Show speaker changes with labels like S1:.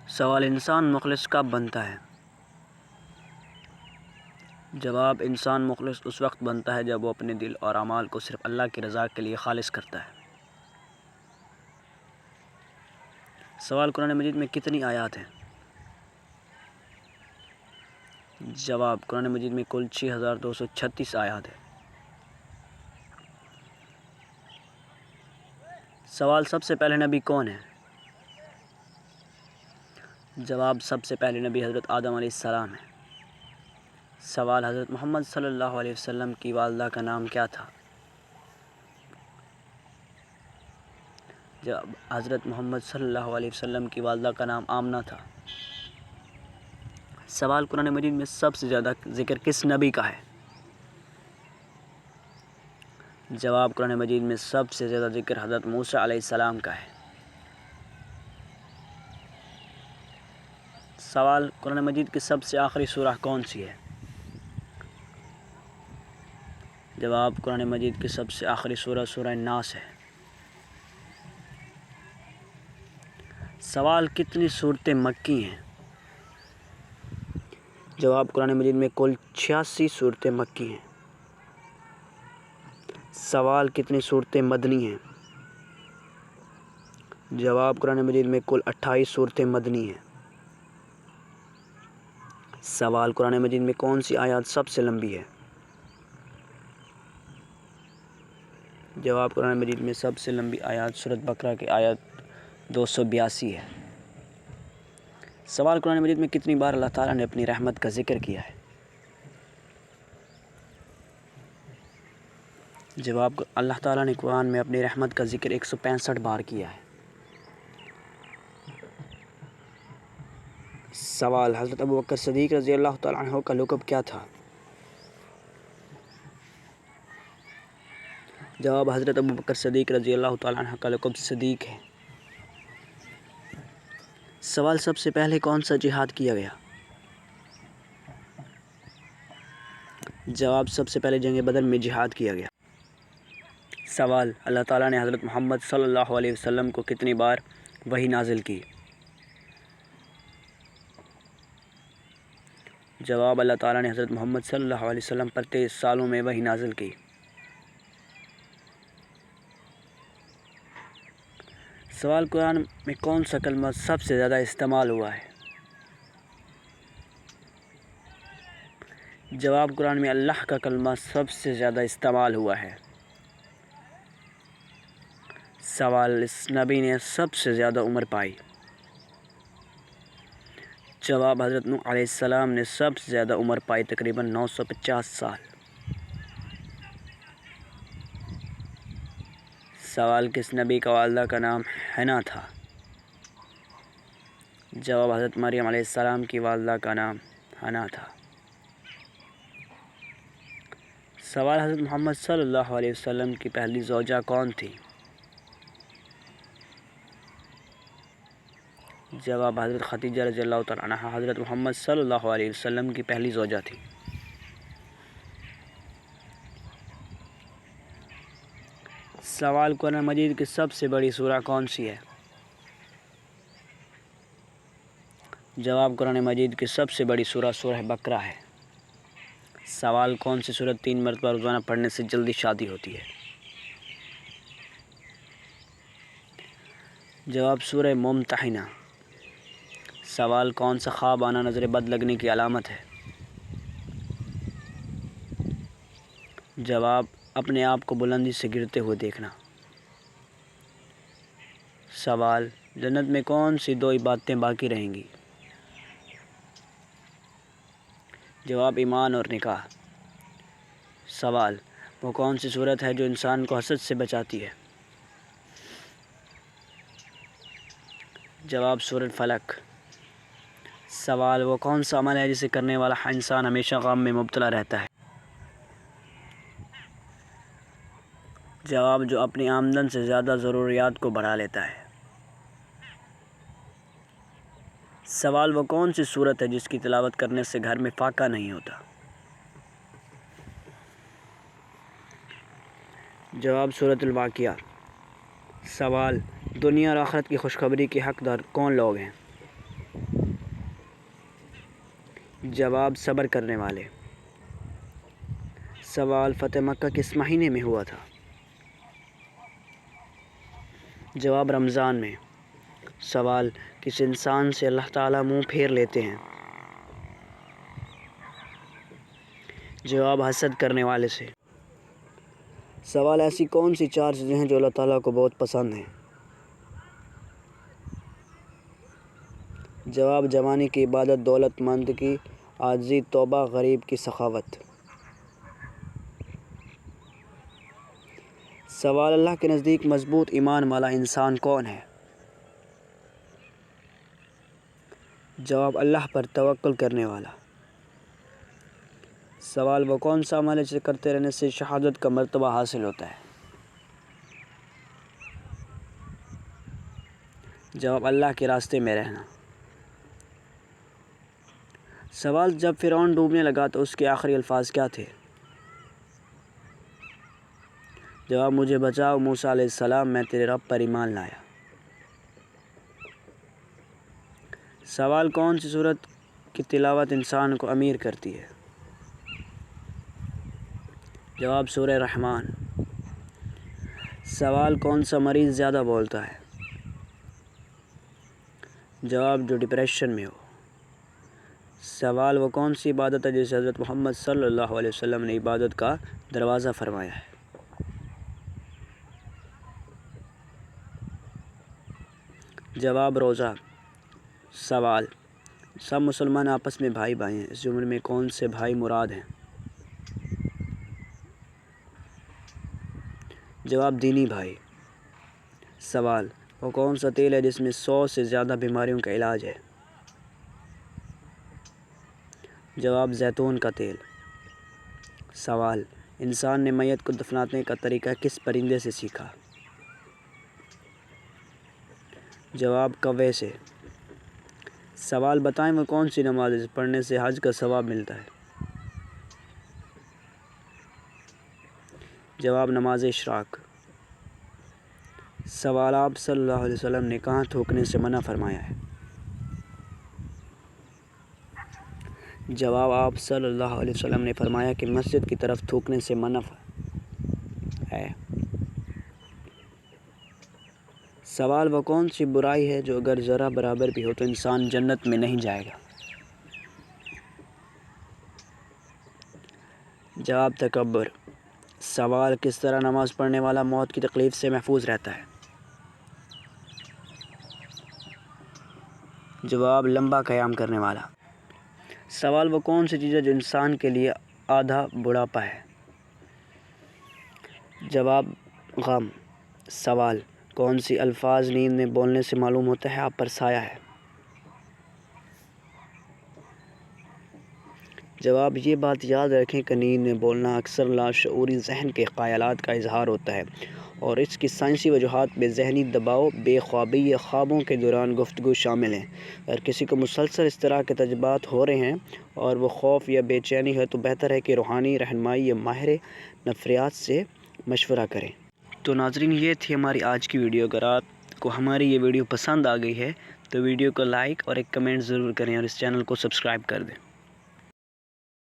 S1: سوال: انسان مخلص کب بنتا ہے؟ جواب: انسان مخلص اس وقت بنتا ہے جب وہ اپنے دل اور اعمال کو صرف اللہ کی رضا کے لیے خالص کرتا ہے۔ سوال: قرآن مجید میں کتنی آیات ہیں؟ جواب: قرآن مجید میں کل 6236 آیات ہیں۔ سوال: سب سے پہلے نبی کون ہے؟ جواب: سب سے پہلے نبی حضرت آدم علیہ السلام ہے۔ سوال: حضرت محمد صلی اللہ علیہ وسلم کی والدہ کا نام کیا تھا؟ جواب: حضرت محمد صلی اللہ علیہ وسلم کی والدہ کا نام آمنہ تھا۔ سوال: قرآن مجید میں سب سے زیادہ ذکر کس نبی کا ہے؟ جواب: قرآن مجید میں سب سے زیادہ ذکر حضرت موسیٰ علیہ السلام کا ہے۔ سوال: قرآن مجید کی سب سے آخری سورہ کون سی ہے؟ جواب: قرآن مجید کی سب سے آخری سورہ سورہ الناس ہے۔ سوال: کتنی سورتیں مکی ہیں؟ جواب: قرآن مجید میں کل 86 سورتیں مکی ہیں۔ سوال: کتنی سورتیں مدنی ہیں؟ جواب: قرآن مجید میں کل 28 سورتیں مدنی ہیں۔ سوال: قرآن مجید میں کون سی آیات سب سے لمبی ہے؟ جواب: قرآن مجید میں سب سے لمبی آیات سورۃ بقرہ کی آیت 282 ہے۔ سوال: قرآن مجید میں کتنی بار اللہ تعالیٰ نے اپنی رحمت کا ذکر کیا ہے؟ جواب: اللہ تعالیٰ نے قرآن میں اپنی رحمت کا ذکر 165 بار کیا ہے۔ سوال: حضرت ابوبکر صدیق رضی اللہ تعالیٰ عنہ کا لقب کیا تھا؟ جواب: حضرت ابوبکر صدیق رضی اللہ تعالیٰ عنہ کا لقب صدیق ہے۔ سوال: سب سے پہلے کون سا جہاد کیا گیا؟ جواب: سب سے پہلے جنگ بدر میں جہاد کیا گیا۔ سوال: اللہ تعالیٰ نے حضرت محمد صلی اللہ علیہ وسلم کو کتنی بار وحی نازل کی؟ جواب: اللہ تعالیٰ نے حضرت محمد صلی اللہ علیہ وسلم پر 23 سالوں میں وحی نازل کی۔ سوال: قرآن میں کون سا کلمہ سب سے زیادہ استعمال ہوا ہے؟ جواب: قرآن میں اللہ کا کلمہ سب سے زیادہ استعمال ہوا ہے۔ سوال: اس نبی نے سب سے زیادہ عمر پائی؟ جواب: حضرت نوح علیہ السلام نے سب سے زیادہ عمر پائی، تقریباً 950 سال۔ سوال: کس نبی کا والدہ کا نام حنا تھا؟ جواب: حضرت مریم علیہ السلام کی والدہ کا نام حنا تھا۔ سوال: حضرت محمد صلی اللہ علیہ وسلم کی پہلی زوجہ کون تھی؟ جواب: حضرت خدیجہ رضی اللہ تعالیٰ عنہا حضرت محمد صلی اللہ علیہ وسلم کی پہلی زوجہ تھی۔ سوال: قرآن مجید کی سب سے بڑی سورہ کون سی ہے؟ جواب: قرآن مجید کی سب سے بڑی سورہ سورہ بقرہ ہے۔ سوال: کون سی سورت 3 مرتبہ روزانہ پڑھنے سے جلدی شادی ہوتی ہے؟ جواب: سورہ ممتحنہ۔ سوال: کون سا خواب آنا نظر بد لگنے کی علامت ہے؟ جواب: اپنے آپ کو بلندی سے گرتے ہوئے دیکھنا۔ سوال: جنت میں کون سی 2 عبادتیں باقی رہیں گی؟ جواب: ایمان اور نکاح۔ سوال: وہ کون سی صورت ہے جو انسان کو حسد سے بچاتی ہے؟ جواب: سورۃ فلق۔ سوال: وہ کون سا عمل ہے جسے کرنے والا انسان ہمیشہ غم میں مبتلا رہتا ہے؟ جواب: جو اپنی آمدن سے زیادہ ضروریات کو بڑھا لیتا ہے۔ سوال: وہ کون سی سورت ہے جس کی تلاوت کرنے سے گھر میں فاقہ نہیں ہوتا؟ جواب: سورۃ الواقعہ۔ سوال: دنیا اور آخرت کی خوشخبری کے حقدار کون لوگ ہیں؟ جواب صبر کرنے والے۔ سوال فتح مکہ کس مہینے میں ہوا تھا؟ جواب رمضان میں۔ سوال کس انسان سے اللہ تعالیٰ منہ پھیر لیتے ہیں؟ جواب حسد کرنے والے سے۔ سوال ایسی کون سی 4 چیزیں ہیں جو اللہ تعالیٰ کو بہت پسند ہیں؟ جواب جوانی کی عبادت، دولت مند کی عاجزی، توبہ، غریب کی سخاوت۔ سوال اللہ کے نزدیک مضبوط ایمان والا انسان کون ہے؟ جواب اللہ پر توکل کرنے والا۔ سوال وہ کون سا عمل ہے جسے کرتے رہنے سے شہادت کا مرتبہ حاصل ہوتا ہے؟ جواب اللہ کے راستے میں رہنا۔ سوال جب فرعون ڈوبنے لگا تو اس کے آخری الفاظ کیا تھے؟ جواب مجھے بچاؤ موسیٰ علیہ السلام، میں تیرے رب پر ایمان لایا۔ سوال کون سی سورت کی تلاوت انسان کو امیر کرتی ہے؟ جواب سورہ رحمان۔ سوال کون سا مریض زیادہ بولتا ہے؟ جواب جو ڈپریشن میں ہو۔ سوال وہ کون سی عبادت ہے جسے حضرت محمد صلی اللہ علیہ وسلم نے عبادت کا دروازہ فرمایا ہے؟ جواب روزہ۔ سوال سب مسلمان آپس میں بھائی بھائی ہیں، اس جملے میں کون سے بھائی مراد ہیں؟ جواب دینی بھائی۔ سوال وہ کون سا تیل ہے جس میں 100 سے زیادہ بیماریوں کا علاج ہے؟ جواب زیتون کا تیل۔ سوال انسان نے میت کو دفنانے کا طریقہ کس پرندے سے سیکھا؟ جواب کوے سے۔ سوال بتائیں وہ کون سی نماز ہے جس پڑھنے سے حج کا ثواب ملتا ہے؟ جواب نماز اشراق۔ سوال آپ صلی اللہ علیہ وسلم نے کہاں تھوکنے سے منع فرمایا ہے؟ جواب آپ صلی اللہ علیہ وسلم نے فرمایا کہ مسجد کی طرف تھوکنے سے منع ہے۔ سوال وہ کون سی برائی ہے جو اگر ذرہ برابر بھی ہو تو انسان جنت میں نہیں جائے گا؟ جواب تکبر۔ سوال کس طرح نماز پڑھنے والا موت کی تکلیف سے محفوظ رہتا ہے؟ جواب لمبا قیام کرنے والا۔ سوال وہ کون سی چیز ہے جو انسان کے لیے آدھا بڑھاپا ہے؟ جواب غم۔ سوال کون سی الفاظ نیند میں بولنے سے معلوم ہوتا ہے آپ پر سایہ ہے؟ جواب یہ بات یاد رکھیں کہ نیند میں بولنا اکثر لاشعوری ذہن کے خیالات کا اظہار ہوتا ہے اور اس کی سائنسی وجوہات میں ذہنی دباؤ، بے خوابی یا خوابوں کے دوران گفتگو شامل ہیں۔ اگر کسی کو مسلسل اس طرح کے تجربات ہو رہے ہیں اور وہ خوف یا بے چینی ہے تو بہتر ہے کہ روحانی رہنمائی یا ماہر نفسیات سے مشورہ کریں۔ تو ناظرین یہ تھی ہماری آج کی ویڈیو۔ اگر آپ کو ہماری یہ ویڈیو پسند آ گئی ہے تو ویڈیو کو لائک اور ایک کمنٹ ضرور کریں اور اس چینل کو سبسکرائب کر دیں۔